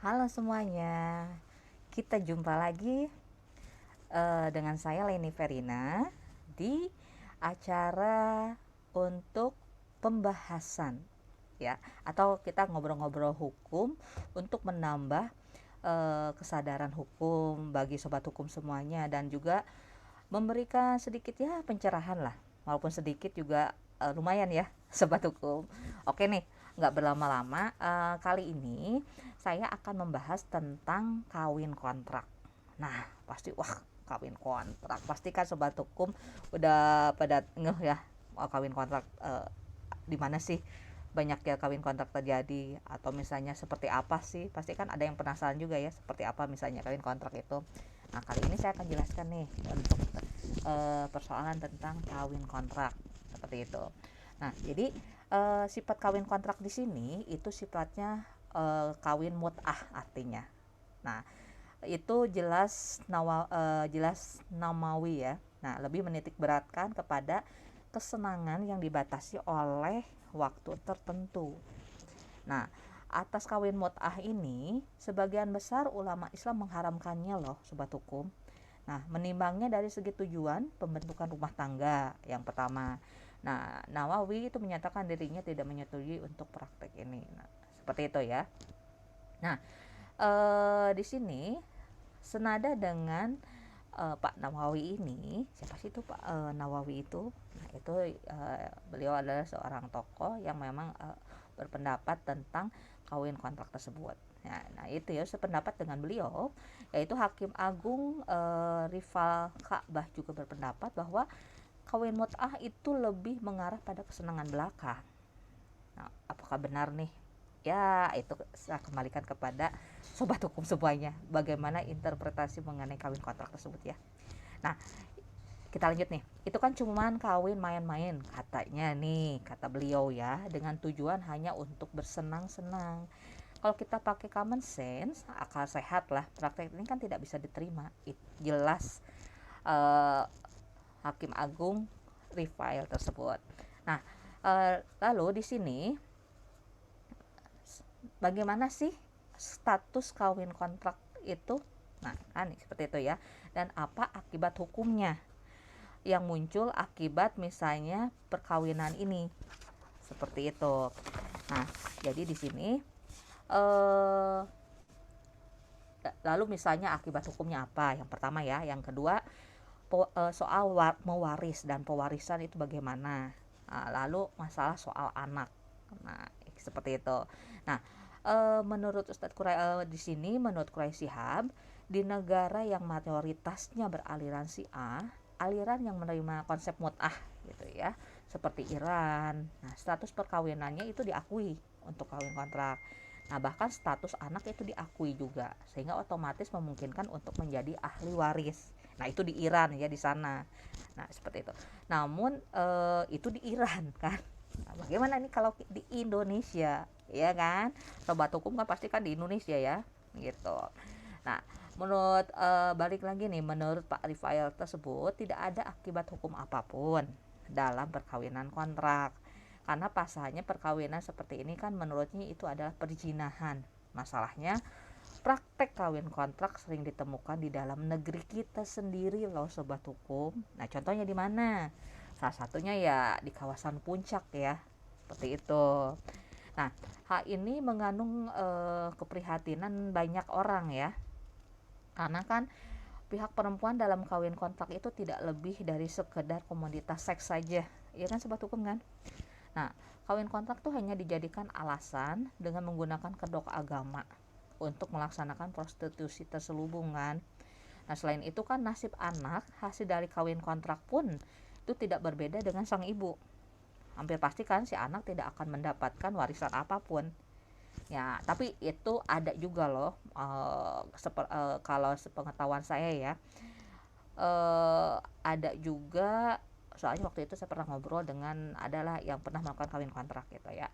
Halo semuanya, kita jumpa lagi dengan saya Leni Verina di acara untuk pembahasan ya, atau kita ngobrol-ngobrol hukum untuk menambah kesadaran hukum bagi sobat hukum semuanya dan juga memberikan sedikit ya pencerahan lah, walaupun sedikit juga lumayan ya sobat hukum. Oke nih, nggak berlama-lama, kali ini saya akan membahas tentang kawin kontrak. Nah pasti wah, kawin kontrak pasti kan sobat hukum udah pada ngeh ya, kawin kontrak di mana sih banyak ya kawin kontrak terjadi, atau misalnya seperti apa sih, pasti kan ada yang penasaran juga ya seperti apa misalnya kawin kontrak itu. Nah kali ini saya akan jelaskan nih untuk persoalan tentang kawin kontrak seperti itu. Nah jadi sifat kawin kontrak di sini itu sifatnya kawin mut'ah artinya. Nah itu jelas namawi ya. Nah lebih menitik beratkan kepada kesenangan yang dibatasi oleh waktu tertentu. Nah, atas kawin mut'ah ini, sebagian besar ulama Islam mengharamkannya loh, sobat hukum. Nah, menimbangnya dari segi tujuan pembentukan rumah tangga yang pertama. Nah, Nawawi itu menyatakan dirinya tidak menyetujui untuk praktek ini. Nah, seperti itu ya. Nah, di sini senada dengan Pak Nawawi ini, siapa sih itu Pak Nawawi itu? Nah, itu beliau adalah seorang tokoh yang memang berpendapat tentang kawin kontrak tersebut. Nah itu ya sependapat dengan beliau, yaitu Hakim Agung Rival Ka'bah juga berpendapat bahwa kawin mut'ah itu lebih mengarah pada kesenangan belaka. Nah, apakah benar nih? Ya, itu saya kembalikan kepada sobat hukum semuanya. Bagaimana interpretasi mengenai kawin kontrak tersebut ya. Nah, kita lanjut nih. Itu kan cuman kawin main-main katanya nih, kata beliau ya, dengan tujuan hanya untuk bersenang-senang. Kalau kita pakai common sense, akal sehat lah, praktek ini kan tidak bisa diterima. Jelas eh, Hakim Agung Rifail tersebut. Nah, lalu di sini bagaimana sih status kawin kontrak itu? Nah, kan seperti itu ya. Dan apa akibat hukumnya yang muncul akibat misalnya perkawinan ini? Seperti itu. Nah, jadi di sini eh lalu misalnya akibat hukumnya apa? Yang pertama ya, yang kedua soal mewaris dan pewarisan itu bagaimana. Nah, lalu masalah soal anak. Nah, seperti itu. Nah, menurut Ustadz di sini menurut Quraisy Shihab, di negara yang mayoritasnya beraliran Syiah, aliran yang menerima konsep mut'ah gitu ya, seperti Iran. Nah, status perkawinannya itu diakui untuk kawin kontrak. Nah, bahkan status anak itu diakui juga, sehingga otomatis memungkinkan untuk menjadi ahli waris. Nah, itu di Iran ya, di sana. Nah, seperti itu. Namun itu di Iran kan. Nah, bagaimana nih kalau di Indonesia, ya kan? Sobat hukum kan pasti kan di Indonesia ya, gitu. Nah, menurut balik lagi nih, menurut Pak Rifael tersebut tidak ada akibat hukum apapun dalam perkawinan kontrak. Karena pasalnya perkawinan seperti ini kan menurutnya itu adalah perzinahan. Masalahnya praktek kawin kontrak sering ditemukan di dalam negeri kita sendiri loh sobat hukum. Nah contohnya di mana? Salah satunya ya di kawasan puncak ya, seperti itu. Nah hal ini mengandung keprihatinan banyak orang ya, karena kan pihak perempuan dalam kawin kontrak itu tidak lebih dari sekedar komoditas seks saja, ya kan sobat hukum kan. Nah, kawin kontrak tuh hanya dijadikan alasan dengan menggunakan kedok agama untuk melaksanakan prostitusi terselubung kan. Nah, selain itu kan nasib anak hasil dari kawin kontrak pun itu tidak berbeda dengan sang ibu. Hampir pasti kan si anak tidak akan mendapatkan warisan apapun. Ya, tapi itu ada juga loh, kalau sepengetahuan saya ya, ada juga, soalnya waktu itu saya pernah ngobrol dengan adalah yang pernah melakukan kawin kontrak gitu ya.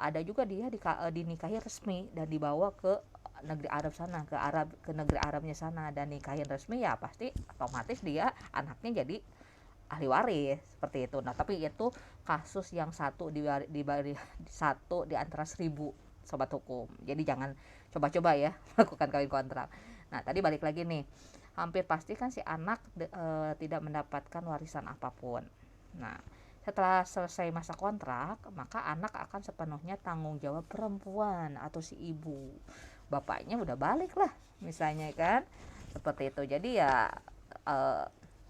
Ada juga dia dinikahi resmi dan dibawa ke negeri Arab sana, ke negeri Arabnya sana, dan nikahin resmi ya pasti otomatis dia anaknya jadi ahli waris seperti itu. Nah tapi itu kasus yang satu di antara 1000 sobat hukum. Jadi jangan coba-coba ya melakukan kawin kontrak. Nah, tadi balik lagi nih, hampir pasti kan si anak tidak mendapatkan warisan apapun. Nah, setelah selesai masa kontrak, maka anak akan sepenuhnya tanggung jawab perempuan atau si ibu. Bapaknya udah balik lah, misalnya kan, seperti itu. Jadi ya eh,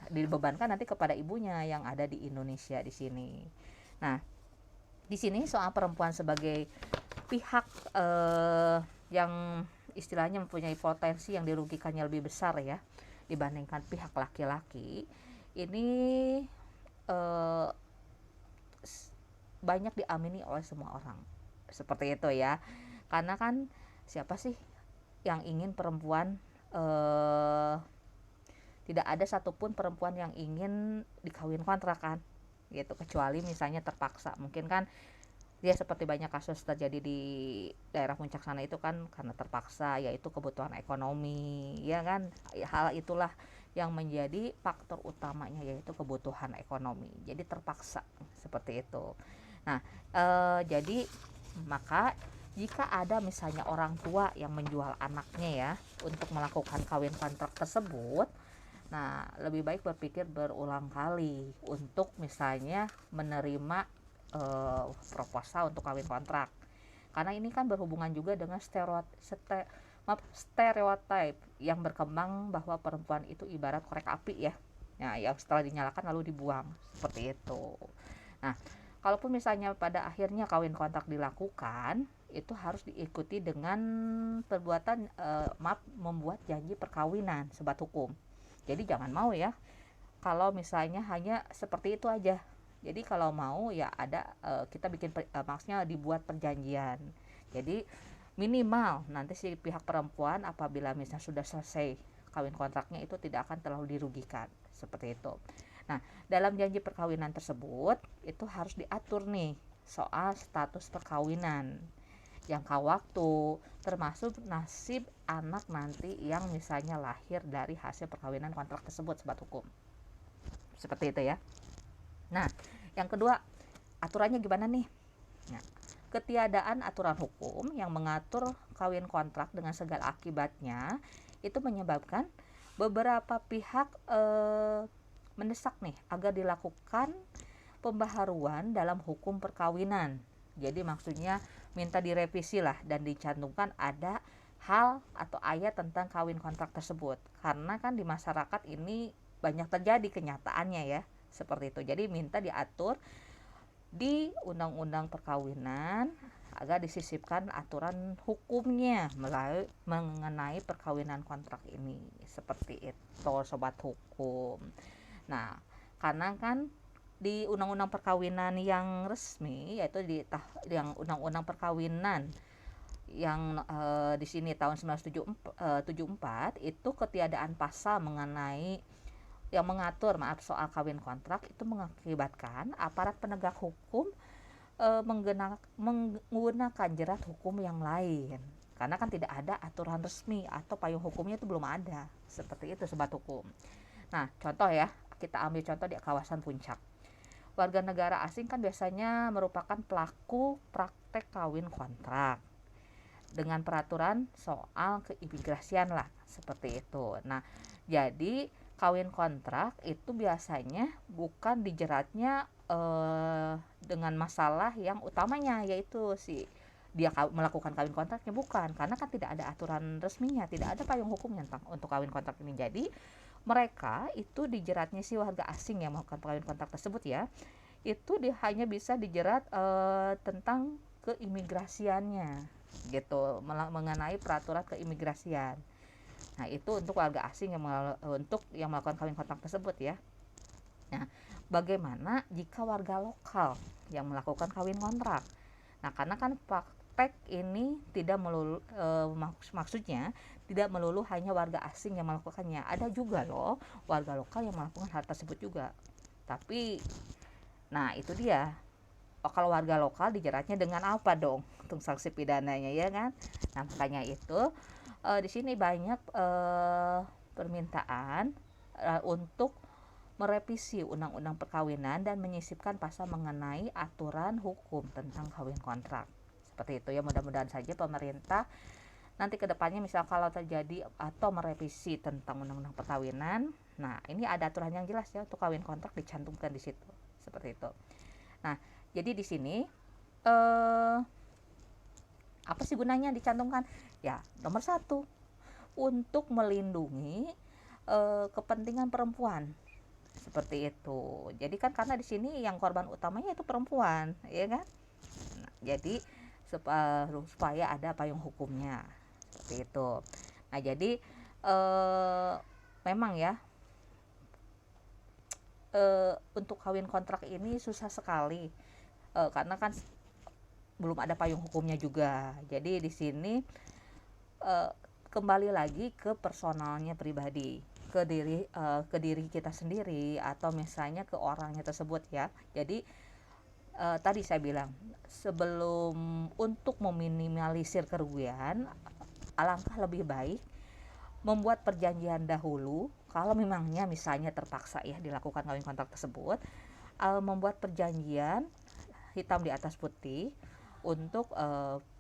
dibebankan nanti kepada ibunya yang ada di Indonesia di sini. Nah, di sini soal perempuan sebagai pihak yang istilahnya mempunyai potensi yang dirugikannya lebih besar ya dibandingkan pihak laki-laki, ini eh, banyak diamini oleh semua orang seperti itu ya, karena kan siapa sih yang ingin perempuan tidak ada satupun perempuan yang ingin dikawin kontrak kan gitu, kecuali misalnya terpaksa. Mungkin kan dia seperti banyak kasus terjadi di daerah puncak sana itu kan karena terpaksa, yaitu kebutuhan ekonomi ya kan. Hal itulah yang menjadi faktor utamanya, yaitu kebutuhan ekonomi, jadi terpaksa seperti itu. Nah, jadi maka jika ada misalnya orang tua yang menjual anaknya ya untuk melakukan kawin kontrak tersebut, nah lebih baik berpikir berulang kali untuk misalnya menerima proposal untuk kawin kontrak, karena ini kan berhubungan juga dengan stereotip yang berkembang bahwa perempuan itu ibarat korek api ya, nah yang setelah dinyalakan lalu dibuang seperti itu. Nah, kalaupun misalnya pada akhirnya kawin kontrak dilakukan, itu harus diikuti dengan perbuatan membuat janji perkawinan sobat hukum. Jadi jangan mau ya kalau misalnya hanya seperti itu aja. Jadi kalau mau ya ada kita bikin maksudnya dibuat perjanjian. Jadi minimal nanti si pihak perempuan apabila misalnya sudah selesai kawin kontraknya itu tidak akan terlalu dirugikan seperti itu. Nah, dalam janji perkawinan tersebut itu harus diatur nih soal status perkawinan, jangka waktu, termasuk nasib anak nanti yang misalnya lahir dari hasil perkawinan kontrak tersebut sobat hukum. Seperti itu ya. Nah, yang kedua, aturannya gimana nih? Nah, ketiadaan aturan hukum yang mengatur kawin kontrak dengan segala akibatnya itu menyebabkan beberapa pihak mendesak nih agar dilakukan pembaharuan dalam hukum perkawinan. Jadi maksudnya minta direvisi lah dan dicantumkan ada hal atau ayat tentang kawin kontrak tersebut, karena kan di masyarakat ini banyak terjadi kenyataannya ya seperti itu. Jadi minta diatur di undang-undang perkawinan agar disisipkan aturan hukumnya mengenai perkawinan kontrak ini, seperti itu sobat hukum. Nah, karena kan di undang-undang perkawinan yang resmi, yaitu yang undang-undang perkawinan yang di sini tahun 1974 itu ketiadaan pasal mengenai yang mengatur soal kawin kontrak itu mengakibatkan aparat penegak hukum menggunakan jerat hukum yang lain, karena kan tidak ada aturan resmi atau payung hukumnya itu belum ada, seperti itu sobat hukum. Nah, contoh ya, kita ambil contoh di kawasan puncak. Warga negara asing kan biasanya merupakan pelaku praktek kawin kontrak dengan peraturan soal keimigrasian lah, seperti itu. Nah, jadi kawin kontrak itu biasanya bukan dijeratnya dengan masalah yang utamanya, yaitu si dia melakukan kawin kontraknya, bukan, karena kan tidak ada aturan resminya, tidak ada payung hukumnya tentang untuk kawin kontrak ini. Jadi mereka itu dijeratnya si warga asing yang melakukan kawin kontrak tersebut ya, itu hanya bisa dijerat tentang keimigrasiannya gitu, mengenai peraturan keimigrasian. Nah, itu untuk warga asing yang melakukan kawin kontrak tersebut ya. Nah, bagaimana jika warga lokal yang melakukan kawin kontrak? Nah, karena kan praktek ini tidak melulu maksudnya tidak melulu hanya warga asing yang melakukannya. Ada juga loh warga lokal yang melakukan hal tersebut juga. Tapi nah, itu dia. Kalau warga lokal dijeratnya dengan apa dong untuk sanksi pidananya ya kan? Nah, makanya itu di sini banyak permintaan untuk merevisi undang-undang perkawinan dan menyisipkan pasal mengenai aturan hukum tentang kawin kontrak Seperti itu ya, mudah-mudahan saja pemerintah nanti kedepannya misal kalau terjadi atau merevisi tentang undang-undang perkawinan, nah ini ada aturan yang jelas ya untuk kawin kontrak dicantumkan di situ, seperti itu. Nah, jadi di sini eh, apa sih gunanya dicantumkan? Ya, nomor satu, untuk melindungi kepentingan perempuan, seperti itu. Jadi kan karena di sini yang korban utamanya itu perempuan, ya kan? Nah, jadi supaya ada payung hukumnya, seperti itu. Nah, jadi eh, memang ya untuk kawin kontrak ini susah sekali, karena kan belum ada payung hukumnya juga. Jadi di sini uh, kembali lagi ke personalnya pribadi, ke diri kita sendiri atau misalnya ke orangnya tersebut ya. Jadi tadi saya bilang sebelum untuk meminimalisir kerugian, alangkah lebih baik membuat perjanjian dahulu kalau memangnya misalnya terpaksa ya dilakukan kawin kontrak tersebut, membuat perjanjian hitam di atas putih untuk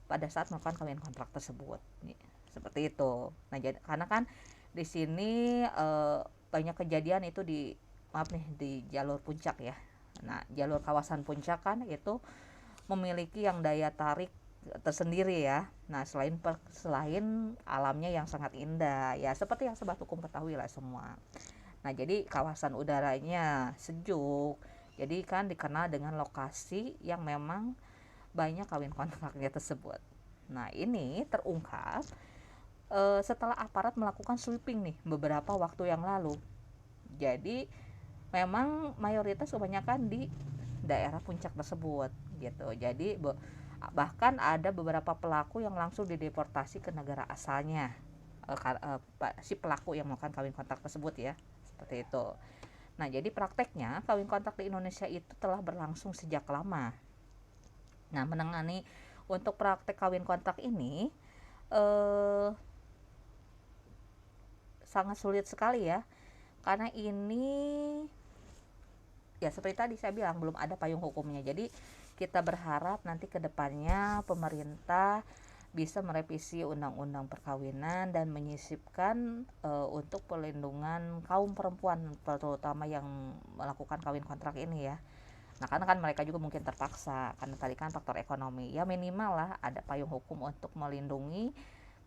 pada saat melakukan kawin kontrak tersebut. Seperti itu. Nah, jadi karena kan di sini banyak kejadian itu di maaf nih di jalur puncak ya. Nah, jalur kawasan puncak kan itu memiliki yang daya tarik tersendiri ya. Nah, selain alamnya yang sangat indah ya, seperti yang Sobat Hukum ketahui lah semua. Nah, jadi kawasan udaranya sejuk. Jadi kan dikenal dengan lokasi yang memang banyak kawin kontraknya tersebut. Nah, ini terungkap setelah aparat melakukan sweeping nih beberapa waktu yang lalu. Jadi memang mayoritas kebanyakan di daerah puncak tersebut gitu. Jadi bahkan ada beberapa pelaku yang langsung dideportasi ke negara asalnya, si pelaku yang melakukan kawin kontrak tersebut ya, seperti itu. Nah, jadi prakteknya kawin kontrak di Indonesia itu telah berlangsung sejak lama. Nah, menangani untuk praktek kawin kontrak ini sangat sulit sekali ya, karena ini ya seperti tadi saya bilang belum ada payung hukumnya. Jadi kita berharap nanti kedepannya pemerintah bisa merevisi undang-undang perkawinan dan menyisipkan untuk perlindungan kaum perempuan terutama yang melakukan kawin kontrak ini ya. Nah, karena kan mereka juga mungkin terpaksa karena tadi kan faktor ekonomi. Ya minimal lah ada payung hukum untuk melindungi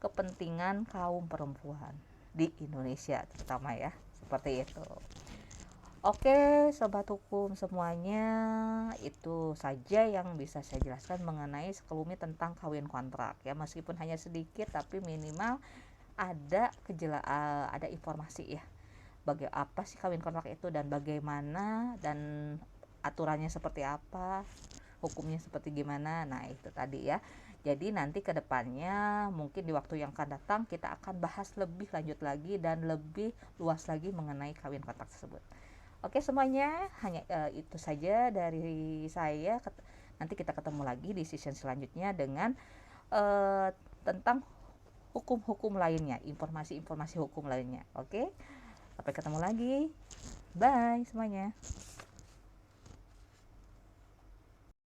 kepentingan kaum perempuan di Indonesia terutama ya. Seperti itu. Oke, Sobat Hukum semuanya, itu saja yang bisa saya jelaskan mengenai sekelumit tentang kawin kontrak ya. Meskipun hanya sedikit tapi minimal ada informasi ya. Apa sih kawin kontrak itu dan bagaimana dan aturannya seperti apa, hukumnya seperti gimana. Nah, itu tadi ya. Jadi nanti kedepannya mungkin di waktu yang akan datang kita akan bahas lebih lanjut lagi dan lebih luas lagi mengenai kawin kontrak tersebut. Oke semuanya, hanya itu saja dari saya. Nanti kita ketemu lagi di session selanjutnya dengan tentang hukum-hukum lainnya, informasi-informasi hukum lainnya. Oke, sampai ketemu lagi. Bye semuanya.